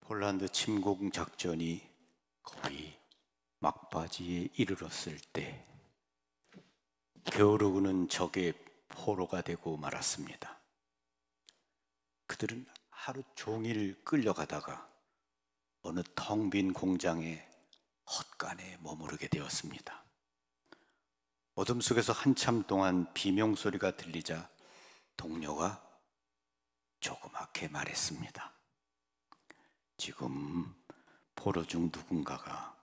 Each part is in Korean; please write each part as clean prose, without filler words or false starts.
폴란드 침공 작전이 거의 막바지에 이르렀을 때 게오르그는 적의 포로가 되고 말았습니다. 그들은 하루 종일 끌려가다가 어느 텅 빈 공장의 헛간에 머무르게 되었습니다. 어둠 속에서 한참 동안 비명소리가 들리자 동료가 조그맣게 말했습니다. 지금 포로 중 누군가가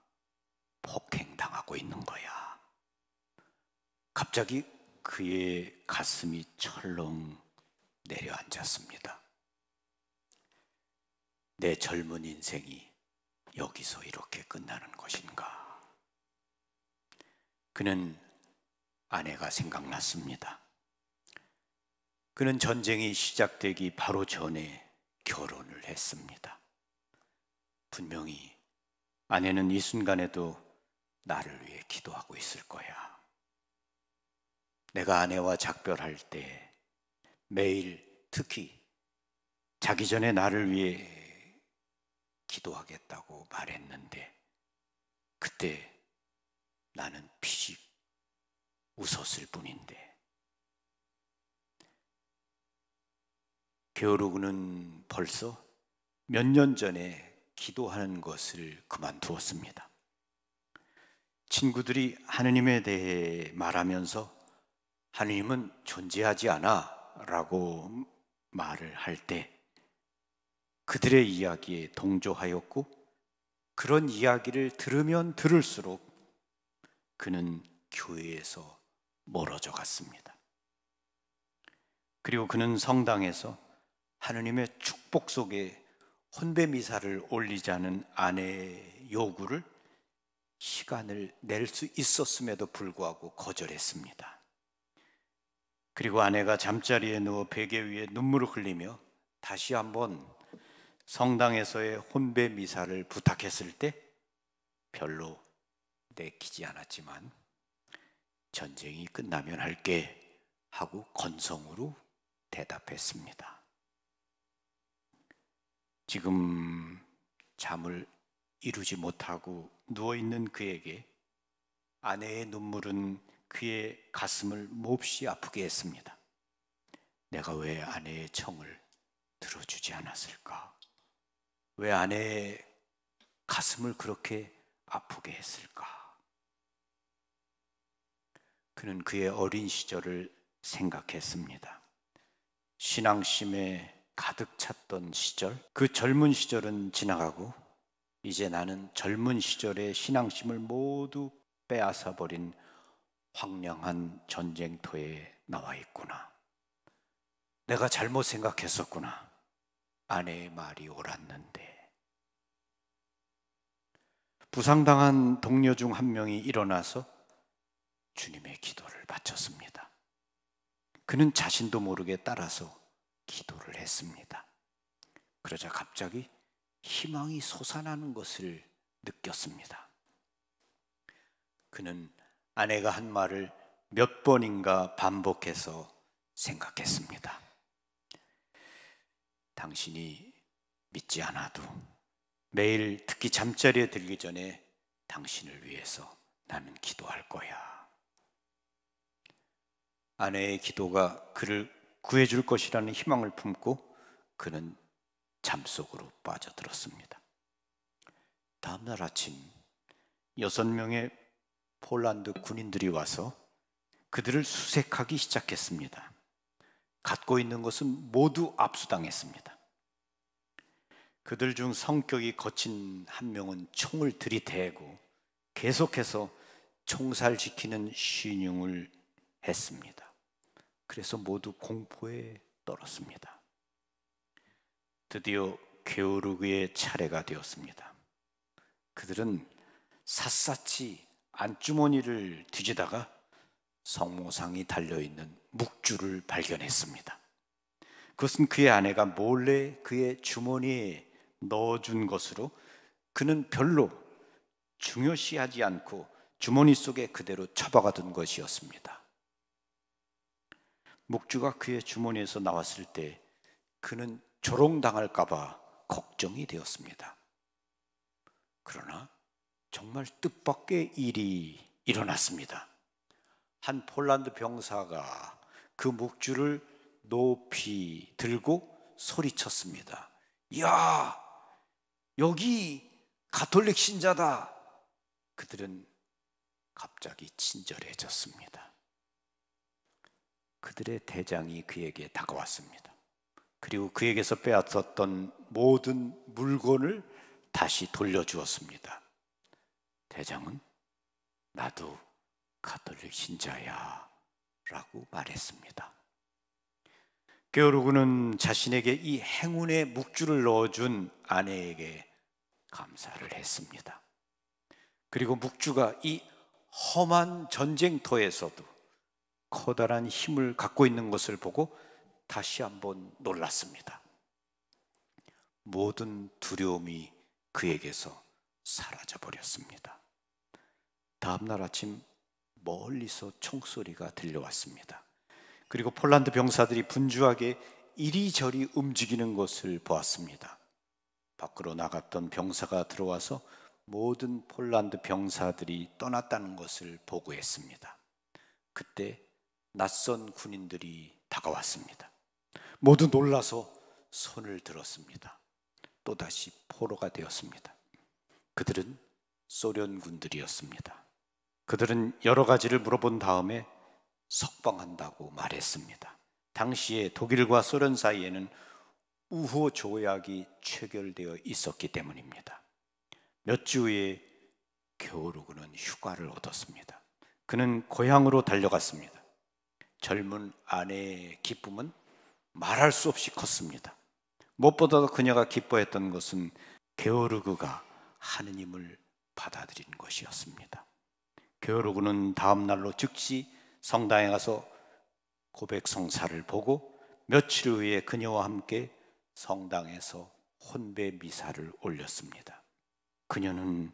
폭행당하고 있는 거야. 갑자기 그의 가슴이 철렁 내려앉았습니다. 내 젊은 인생이 여기서 이렇게 끝나는 것인가? 그는 아내가 생각났습니다. 그는 전쟁이 시작되기 바로 전에 결혼을 했습니다. 분명히 아내는 이 순간에도 나를 위해 기도하고 있을 거야. 내가 아내와 작별할 때 매일 특히 자기 전에 나를 위해 기도하겠다고 말했는데 그때 나는 피식 웃었을 뿐인데. 게오르그는 벌써 몇 년 전에 기도하는 것을 그만두었습니다. 친구들이 하느님에 대해 말하면서 하느님은 존재하지 않아 라고 말을 할 때 그들의 이야기에 동조하였고, 그런 이야기를 들으면 들을수록 그는 교회에서 멀어져 갔습니다. 그리고 그는 성당에서 하느님의 축복 속에 혼배 미사를 올리자는 아내의 요구를 시간을 낼 수 있었음에도 불구하고 거절했습니다. 그리고 아내가 잠자리에 누워 베개 위에 눈물을 흘리며 다시 한번 성당에서의 혼배 미사를 부탁했을 때 별로 내키지 않았지만 전쟁이 끝나면 할게 하고 건성으로 대답했습니다. 지금 잠을 이루지 못하고 누워있는 그에게 아내의 눈물은 그의 가슴을 몹시 아프게 했습니다. 내가 왜 아내의 청을 들어주지 않았을까? 왜 아내의 가슴을 그렇게 아프게 했을까? 그는 그의 어린 시절을 생각했습니다. 신앙심에 가득 찼던 시절, 그 젊은 시절은 지나가고 이제 나는 젊은 시절의 신앙심을 모두 빼앗아 버린 황량한 전쟁터에 나와 있구나. 내가 잘못 생각했었구나. 아내의 말이 옳았는데. 부상당한 동료 중 한 명이 일어나서 주님의 기도를 바쳤습니다. 그는 자신도 모르게 따라서 기도를 했습니다. 그러자 갑자기 희망이 솟아나는 것을 느꼈습니다. 그는 아내가 한 말을 몇 번인가 반복해서 생각했습니다. 당신이 믿지 않아도 매일 특히 잠자리에 들기 전에 당신을 위해서 나는 기도할 거야. 아내의 기도가 그를 구해줄 것이라는 희망을 품고 그는 잠속으로 빠져들었습니다. 다음 날 아침 6명의 폴란드 군인들이 와서 그들을 수색하기 시작했습니다. 갖고 있는 것은 모두 압수당했습니다. 그들 중 성격이 거친 한 명은 총을 들이대고 계속해서 총살시키는 신용을 했습니다. 그래서 모두 공포에 떨었습니다. 드디어 게오르그의 차례가 되었습니다. 그들은 샅샅이 안주머니를 뒤지다가 성모상이 달려있는 묵주를 발견했습니다. 그것은 그의 아내가 몰래 그의 주머니에 넣어준 것으로 그는 별로 중요시하지 않고 주머니 속에 그대로 처박아둔 것이었습니다. 묵주가 그의 주머니에서 나왔을 때 그는 조롱당할까 봐 걱정이 되었습니다. 그러나 정말 뜻밖의 일이 일어났습니다. 한 폴란드 병사가 그 묵주를 높이 들고 소리쳤습니다. 야, 여기 가톨릭 신자다. 그들은 갑자기 친절해졌습니다. 그들의 대장이 그에게 다가왔습니다. 그리고 그에게서 빼앗았던 모든 물건을 다시 돌려주었습니다. 대장은 나도 가톨릭 신자야 라고 말했습니다. 게오르그는 자신에게 이 행운의 묵주를 넣어준 아내에게 감사를 했습니다. 그리고 묵주가 이 험한 전쟁터에서도 커다란 힘을 갖고 있는 것을 보고 다시 한번 놀랐습니다. 모든 두려움이 그에게서 사라져 버렸습니다. 다음 날 아침 멀리서 총소리가 들려왔습니다. 그리고 폴란드 병사들이 분주하게 이리저리 움직이는 것을 보았습니다. 밖으로 나갔던 병사가 들어와서 모든 폴란드 병사들이 떠났다는 것을 보고했습니다. 그때 낯선 군인들이 다가왔습니다. 모두 놀라서 손을 들었습니다. 또다시 포로가 되었습니다. 그들은 소련군들이었습니다. 그들은 여러 가지를 물어본 다음에 석방한다고 말했습니다. 당시에 독일과 소련 사이에는 우호 조약이 체결되어 있었기 때문입니다. 몇 주 후에 게오르그는 휴가를 얻었습니다. 그는 고향으로 달려갔습니다. 젊은 아내의 기쁨은 말할 수 없이 컸습니다. 무엇보다도 그녀가 기뻐했던 것은 게오르그가 하느님을 받아들인 것이었습니다. 게오르그는 다음 날로 즉시 성당에 가서 고백 성사를 보고 며칠 후에 그녀와 함께 성당에서 혼배 미사를 올렸습니다. 그녀는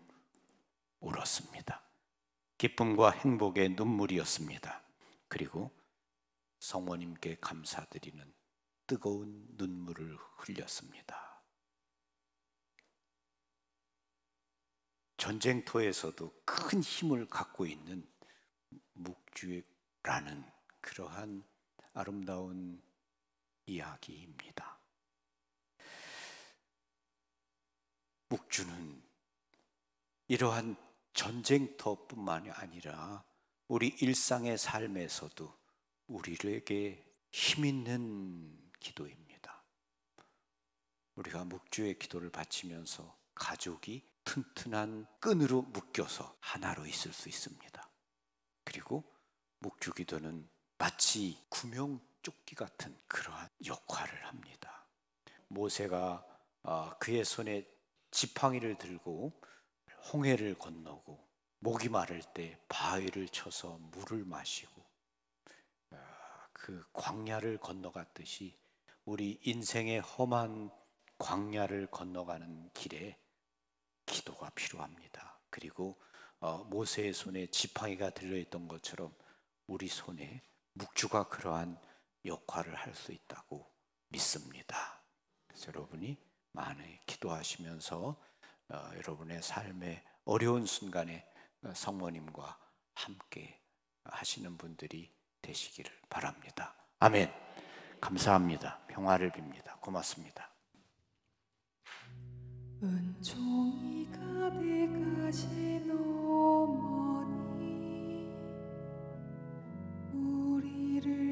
울었습니다. 기쁨과 행복의 눈물이었습니다. 그리고 성모님께 감사드리는 뜨거운 눈물을 흘렸습니다. 전쟁터에서도 큰 힘을 갖고 있는 묵주라는 그러한 아름다운 이야기입니다. 묵주는 이러한 전쟁터뿐만이 아니라 우리 일상의 삶에서도 우리에게 힘 있는 기도입니다. 우리가 묵주의 기도를 바치면서 가족이 튼튼한 끈으로 묶여서 하나로 있을 수 있습니다. 그리고 묵주 기도는 마치 구명조끼 같은 그러한 역할을 합니다. 모세가 그의 손에 지팡이를 들고 홍해를 건너고 목이 마를 때 바위를 쳐서 물을 마시고 그 광야를 건너갔듯이 우리 인생의 험한 광야를 건너가는 길에 기도가 필요합니다. 그리고 모세의 손에 지팡이가 들려있던 것처럼 우리 손에 묵주가 그러한 역할을 할 수 있다고 믿습니다. 그래서 여러분이 많이 기도하시면서 여러분의 삶의 어려운 순간에 성모님과 함께 하시는 분들이 되시기를 바랍니다. 아멘. 감사합니다. 평화를 빕니다. 고맙습니다. 은총이 가득하신 어머니 우리를